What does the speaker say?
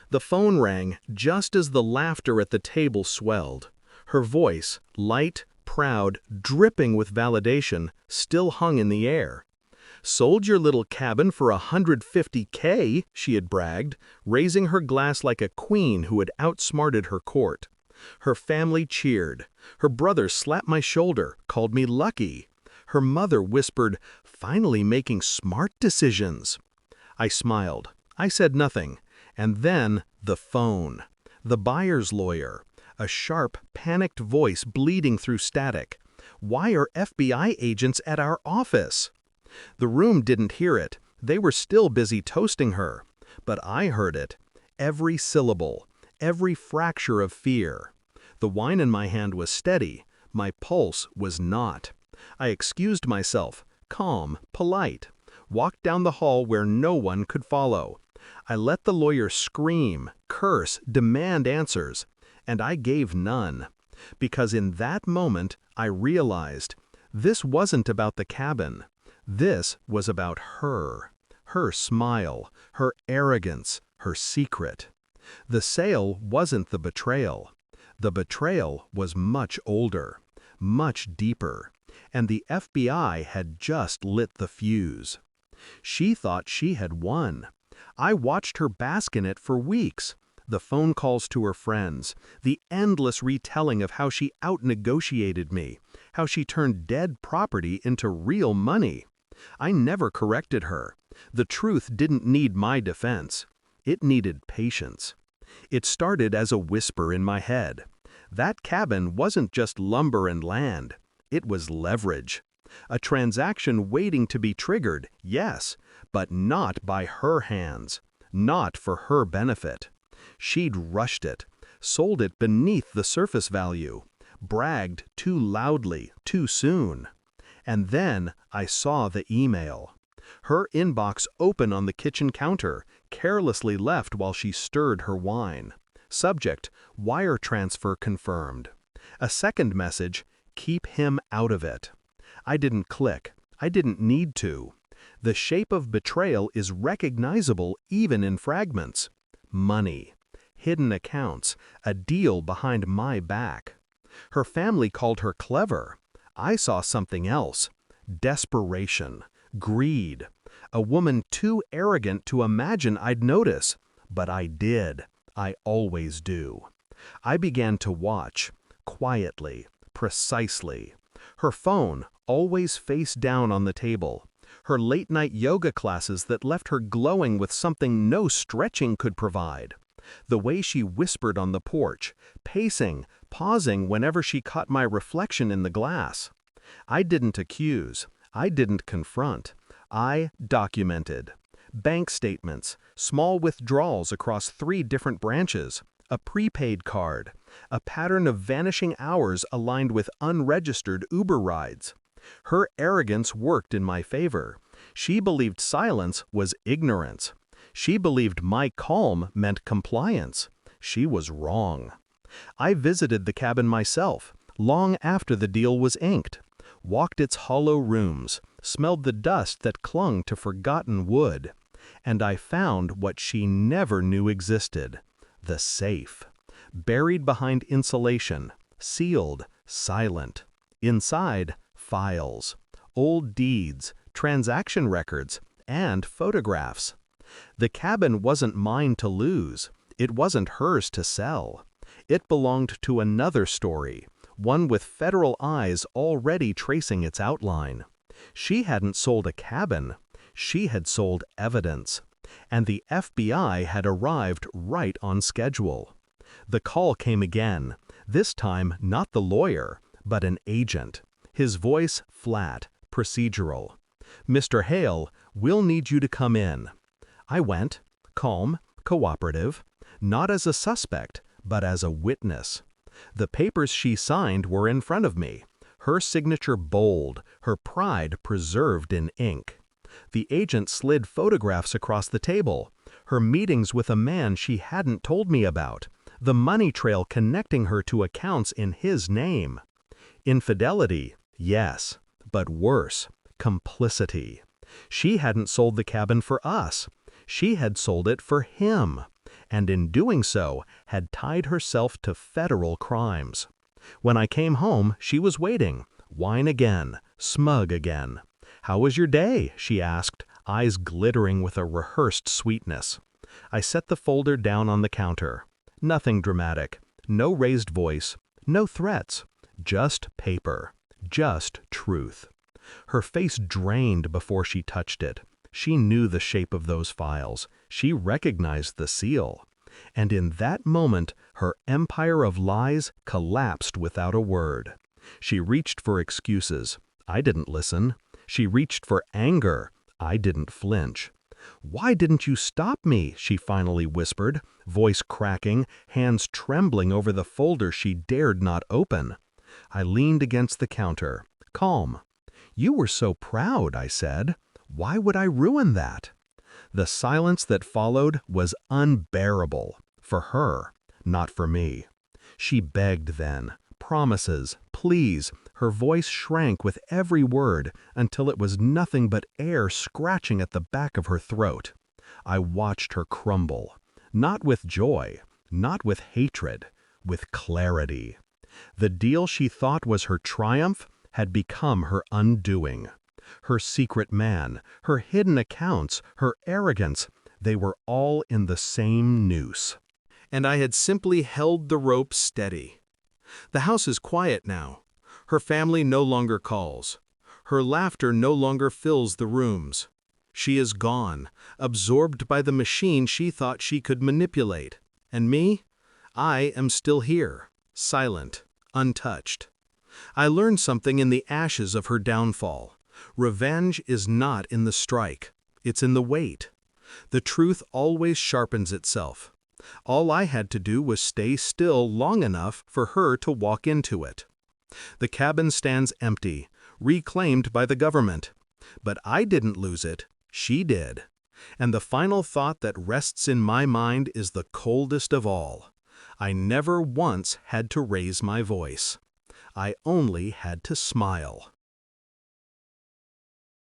The phone rang just as the laughter at the table swelled. Her voice, light, proud, dripping with validation, still hung in the air. "Sold your little cabin for $150K, she had bragged, raising her glass like a queen who had outsmarted her court. Her family cheered. Her brother slapped my shoulder, called me lucky. Her mother whispered, "Finally making smart decisions." I smiled. I said nothing. And then the phone. The buyer's lawyer. A sharp, panicked voice bleeding through static. "Why are FBI agents at our office?" The room didn't hear it. They were still busy toasting her. But I heard it. Every syllable. Every fracture of fear. The wine in my hand was steady. My pulse was not. I excused myself, calm, polite. Walked down the hall where no one could follow. I let the lawyer scream, curse, demand answers. And I gave none. Because in that moment, I realized this wasn't about the cabin. This was about her. Her smile, her arrogance, her secret. The sale wasn't the betrayal. The betrayal was much older, much deeper, and the FBI had just lit the fuse. She thought she had won. I watched her bask in it for weeks. The phone calls to her friends, the endless retelling of how she outnegotiated me, how she turned dead property into real money. I never corrected her. The truth didn't need my defense. It needed patience. It started as a whisper in my head. That cabin wasn't just lumber and land. It was leverage. A transaction waiting to be triggered, yes, but not by her hands. Not for her benefit. She'd rushed it, sold it beneath the surface value, bragged too loudly, too soon. And then I saw the email. Her inbox open on the kitchen counter, carelessly left while she stirred her wine. Subject, wire transfer confirmed. A second message, keep him out of it. I didn't click. I didn't need to. The shape of betrayal is recognizable even in fragments. Money. Hidden accounts. A deal behind my back. Her family called her clever. I saw something else. Desperation. Greed. A woman too arrogant to imagine I'd notice. But I did. I always do. I began to watch. Quietly. Precisely. Her phone, always face down on the table. Her late-night yoga classes that left her glowing with something no stretching could provide. The way she whispered on the porch, pacing, pausing whenever she caught my reflection in the glass. I didn't accuse. I didn't confront. I documented. Bank statements, small withdrawals across 3 different branches, a prepaid card, a pattern of vanishing hours aligned with unregistered Uber rides. Her arrogance worked in my favor. She believed silence was ignorance. She believed my calm meant compliance. She was wrong. I visited the cabin myself, long after the deal was inked, walked its hollow rooms, smelled the dust that clung to forgotten wood, and I found what she never knew existed, the safe. Buried behind insulation, sealed, silent. Inside, files, old deeds, transaction records, and photographs. The cabin wasn't mine to lose. It wasn't hers to sell. It belonged to another story, one with federal eyes already tracing its outline. She hadn't sold a cabin. She had sold evidence. And the FBI had arrived right on schedule. The call came again, this time not the lawyer, but an agent. His voice flat, procedural. "Mr. Hale, we'll need you to come in." I went, calm, cooperative, not as a suspect, but as a witness. The papers she signed were in front of me, her signature bold, her pride preserved in ink. The agent slid photographs across the table, her meetings with a man she hadn't told me about, the money trail connecting her to accounts in his name. Infidelity, yes, but worse, complicity. She hadn't sold the cabin for us. She had sold it for him. and in doing so, had tied herself to federal crimes. When I came home, she was waiting, wine again, smug again. "How was your day?" she asked, eyes glittering with a rehearsed sweetness. I set the folder down on the counter. Nothing dramatic, no raised voice, no threats, just paper, just truth. Her face drained before she touched it. She knew the shape of those files. She recognized the seal. And in that moment, her empire of lies collapsed without a word. She reached for excuses. I didn't listen. She reached for anger. I didn't flinch. "Why didn't you stop me?" she finally whispered, voice cracking, hands trembling over the folder she dared not open. I leaned against the counter, calm. "You were so proud," I said. "Why would I ruin that?" The silence that followed was unbearable. For her, not for me. She begged then. Promises, pleas, her voice shrank with every word until it was nothing but air scratching at the back of her throat. I watched her crumble. Not with joy, not with hatred, with clarity. The deal she thought was her triumph had become her undoing. Her secret man, her hidden accounts, her arrogance, they were all in the same noose. And I had simply held the rope steady. The house is quiet now. Her family no longer calls. Her laughter no longer fills the rooms. She is gone, absorbed by the machine she thought she could manipulate. And me? I am still here, silent, untouched. I learned something in the ashes of her downfall. Revenge is not in the strike. It's in the wait. The truth always sharpens itself. All I had to do was stay still long enough for her to walk into it. The cabin stands empty, reclaimed by the government. But I didn't lose it, she did. And the final thought that rests in my mind is the coldest of all. I never once had to raise my voice. I only had to smile.